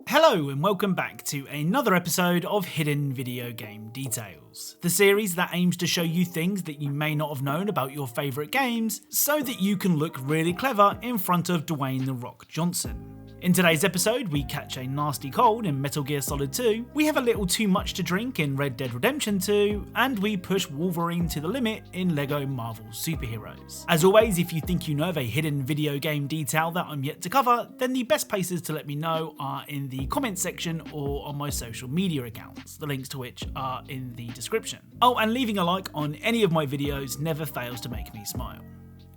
Hello and welcome back to another episode of Hidden Video Game Details, the series that aims to show you things that you may not have known about your favourite games so that you can look really clever in front of Dwayne "The Rock" Johnson. In today's episode, we catch a nasty cold in Metal Gear Solid 2, we have a little too much to drink in Red Dead Redemption 2, and we push Wolverine to the limit in LEGO Marvel Superheroes. As always, if you think you know of a hidden video game detail that I'm yet to cover, then the best places to let me know are in the comments section or on my social media accounts, the links to which are in the description. Oh, and leaving a like on any of my videos never fails to make me smile.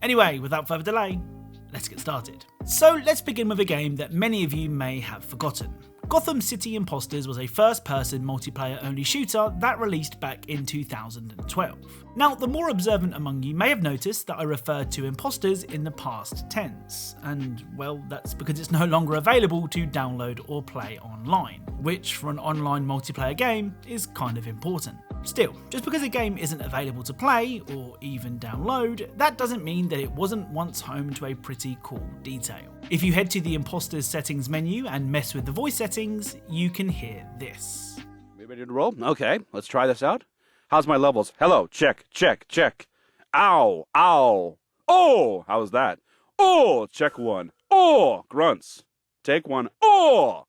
Anyway, without further delay, let's get started. So let's begin with a game that many of you may have forgotten. Gotham City Impostors was a first-person multiplayer-only shooter that released back in 2012. Now, the more observant among you may have noticed that I referred to Impostors in the past tense, and well, that's because it's no longer available to download or play online, which for an online multiplayer game is kind of important. Still, just because a game isn't available to play, or even download, that doesn't mean that it wasn't once home to a pretty cool detail. If you head to the Impostors settings menu and mess with the voice settings, you can hear this. We ready to roll? Okay, let's try this out. How's my levels? Hello, check, check, check. Ow, ow. Oh, how was that? Oh, check one. Oh, grunts. Take one. Oh.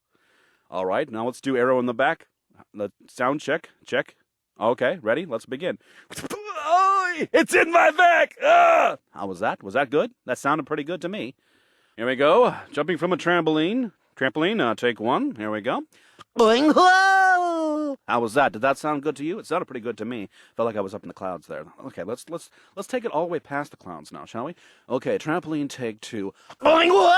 All right, now let's do arrow in the back. The sound check, check. Okay, ready? Let's begin. It's in my back! Ah! How was that? Was that good? That sounded pretty good to me. Here we go. Jumping from a trampoline. Trampoline, take one. Here we go. Boing! Whoa! How was that? Did that sound good to you? It sounded pretty good to me. Felt like I was up in the clouds there. Okay, let's take it all the way past the clouds now, shall we? Okay, trampoline, take two. Boing! Whoa!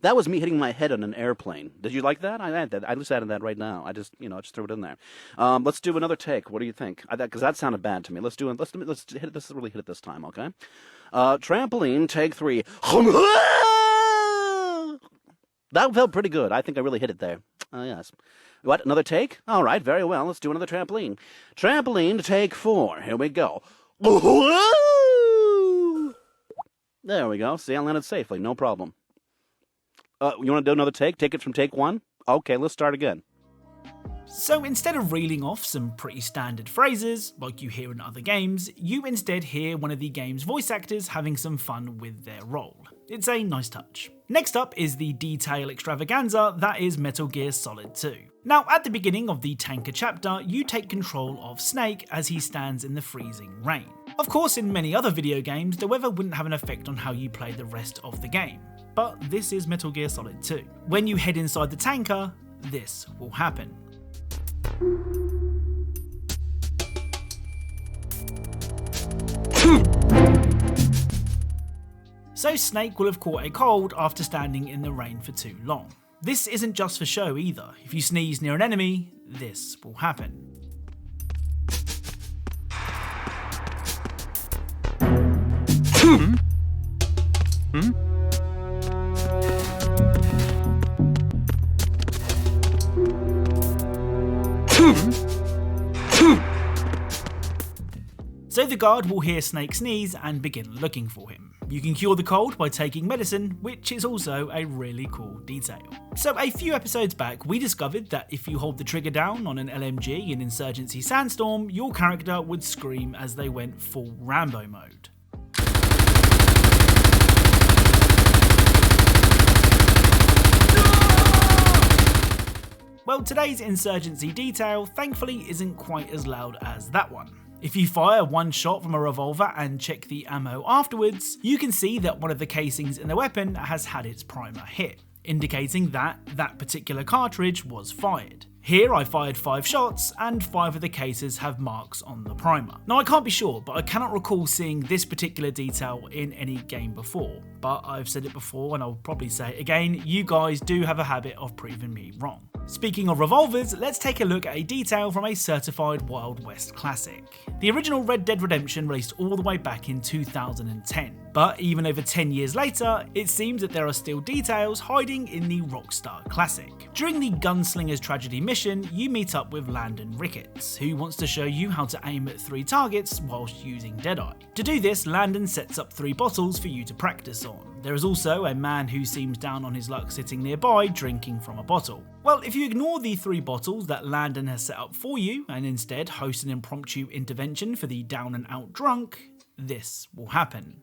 That was me hitting my head on an airplane. Did you like that? I just added that right now. I just threw it in there. Let's do another take. What do you think? Because that sounded bad to me. Let's hit it. Let's really hit it this time, okay? Trampoline, take three. That felt pretty good. I think I really hit it there. Yes. What? Another take? All right. Very well. Let's do another trampoline. Trampoline, take four. Here we go. There we go. See, I landed safely. No problem. You want to do another take? Take it from take one? Okay, let's start again. So instead of reeling off some pretty standard phrases, like you hear in other games, you instead hear one of the game's voice actors having some fun with their role. It's a nice touch. Next up is the detail extravaganza that is Metal Gear Solid 2. Now, at the beginning of the tanker chapter, you take control of Snake as he stands in the freezing rain. Of course, in many other video games, the weather wouldn't have an effect on how you play the rest of the game. But this is Metal Gear Solid 2. When you head inside the tanker, this will happen. So Snake will have caught a cold after standing in the rain for too long. This isn't just for show either. If you sneeze near an enemy, this will happen. So the guard will hear Snake sneeze and begin looking for him. You can cure the cold by taking medicine, which is also a really cool detail. So a few episodes back, we discovered that if you hold the trigger down on an LMG in Insurgency SANDSTORM, your character would scream as they went full Rambo mode. Well, today's Insurgency detail thankfully isn't quite as loud as that one. If you fire one shot from a revolver and check the ammo afterwards, you can see that one of the casings in the weapon has had its primer hit, indicating that that particular cartridge was fired. Here I fired 5 shots and 5 of the cases have marks on the primer. Now I can't be sure, but I cannot recall seeing this particular detail in any game before. But I've said it before and I'll probably say it again, you guys do have a habit of proving me wrong. Speaking of revolvers, let's take a look at a detail from a certified Wild West classic. The original Red Dead Redemption released all the way back in 2010, But even over 10 years later, it seems that there are still details hiding in the Rockstar classic. During the Gunslinger's Tragedy mission, you meet up with Landon Ricketts, who wants to show you how to aim at 3 targets whilst using Deadeye. To do this, Landon sets up 3 bottles for you to practice on. There is also a man who seems down on his luck sitting nearby drinking from a bottle. Well, if you ignore the 3 bottles that Landon has set up for you and instead host an impromptu intervention for the down and out drunk, this will happen.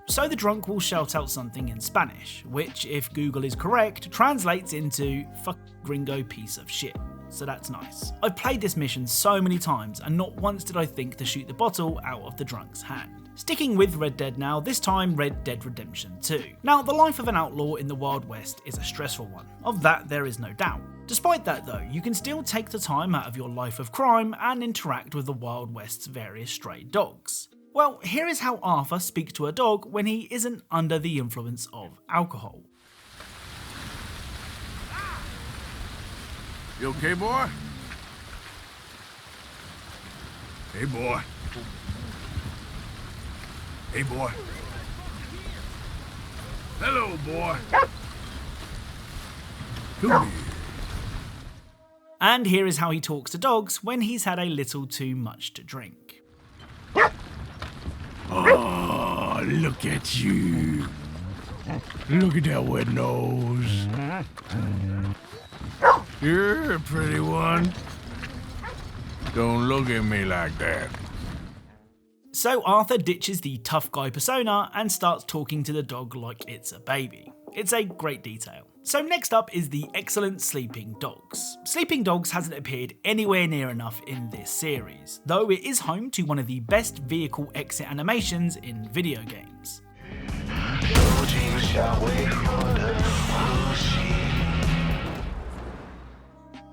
So the drunk will shout out something in Spanish, which, if Google is correct, translates into "fuck gringo piece of shit." So that's nice. I've played this mission so many times and not once did I think to shoot the bottle out of the drunk's hand. Sticking with Red Dead now, this time Red Dead Redemption 2. Now, the life of an outlaw in the Wild West is a stressful one. Of that there is no doubt. Despite that though, you can still take the time out of your life of crime and interact with the Wild West's various stray dogs. Well, here is how Arthur speaks to a dog when he isn't under the influence of alcohol. You okay, boy? Hey, boy. Hey, boy. Hello, boy. Come here. And here is how he talks to dogs when he's had a little too much to drink. Oh, look at you. Look at that wet nose. You're a pretty one. Don't look at me like that. So Arthur ditches the tough guy persona and starts talking to the dog like it's a baby. It's a great detail. So next up is the excellent Sleeping Dogs. Sleeping Dogs hasn't appeared anywhere near enough in this series, though it is home to one of the best vehicle exit animations in video games.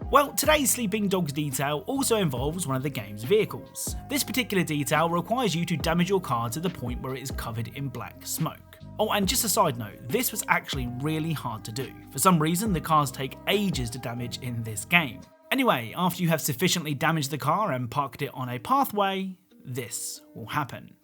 Well, today's Sleeping Dogs detail also involves one of the game's vehicles. This particular detail requires you to damage your car to the point where it is covered in black smoke. Oh, and just a side note, this was actually really hard to do. For some reason, the cars take ages to damage in this game. Anyway, after you have sufficiently damaged the car and parked it on a pathway, this will happen.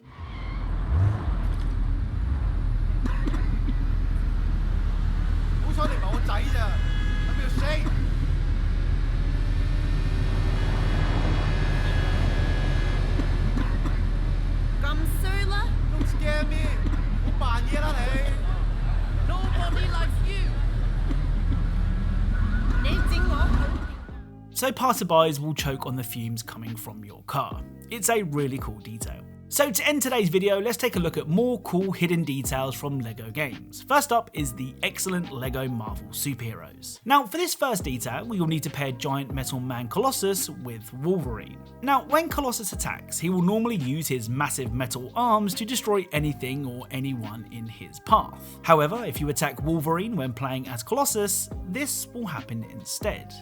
So passerbys will choke on the fumes coming from your car. It's a really cool detail. So to end today's video, let's take a look at more cool hidden details from LEGO games. First up is the excellent LEGO Marvel superheroes. Now for this first detail, we will need to pair giant metal man Colossus with Wolverine. Now when Colossus attacks, he will normally use his massive metal arms to destroy anything or anyone in his path. However, if you attack Wolverine when playing as Colossus, this will happen instead.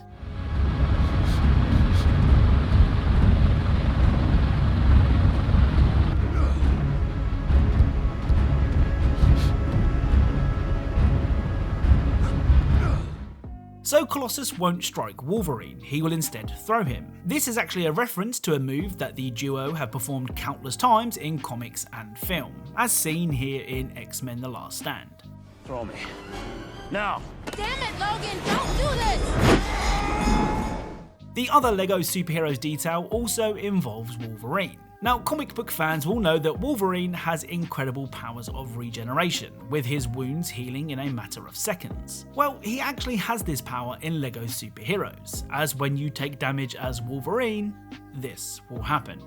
So Colossus won't strike Wolverine, he will instead throw him. This is actually a reference to a move that the duo have performed countless times in comics and film, as seen here in X-Men: The Last Stand. Throw me. Now! Damn it, Logan, don't do this! The other LEGO superheroes detail also involves Wolverine. Now, comic book fans will know that Wolverine has incredible powers of regeneration, with his wounds healing in a matter of seconds. Well, he actually has this power in LEGO superheroes, as when you take damage as Wolverine, this will happen.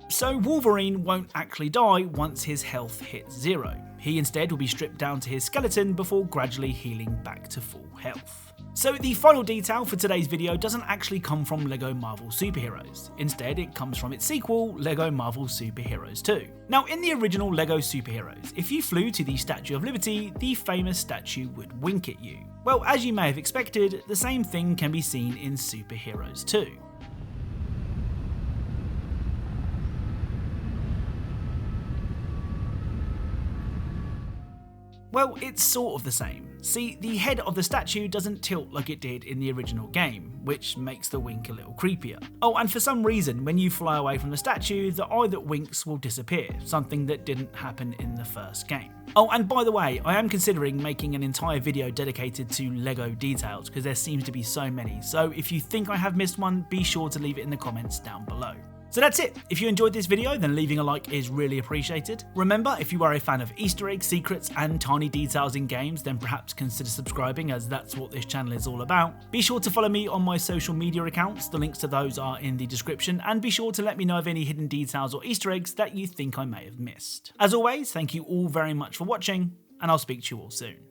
So Wolverine won't actually die once his health hits 0. He instead will be stripped down to his skeleton before gradually healing back to full health. So the final detail for today's video doesn't actually come from LEGO Marvel Superheroes. Instead, it comes from its sequel, LEGO Marvel Superheroes 2. Now, in the original LEGO Superheroes, if you flew to the Statue of Liberty, the famous statue would wink at you. Well, as you may have expected, the same thing can be seen in Superheroes 2. Well, it's sort of the same. See, the head of the statue doesn't tilt like it did in the original game, which makes the wink a little creepier. Oh, and for some reason, when you fly away from the statue, the eye that winks will disappear, something that didn't happen in the first game. Oh, and by the way, I am considering making an entire video dedicated to LEGO details, because there seems to be so many, so if you think I have missed one, be sure to leave it in the comments down below. So that's it. If you enjoyed this video, then leaving a like is really appreciated. Remember, if you are a fan of Easter eggs, secrets, and tiny details in games, then perhaps consider subscribing, as that's what this channel is all about. Be sure to follow me on my social media accounts, the links to those are in the description, and be sure to let me know of any hidden details or Easter eggs that you think I may have missed. As always, thank you all very much for watching, and I'll speak to you all soon.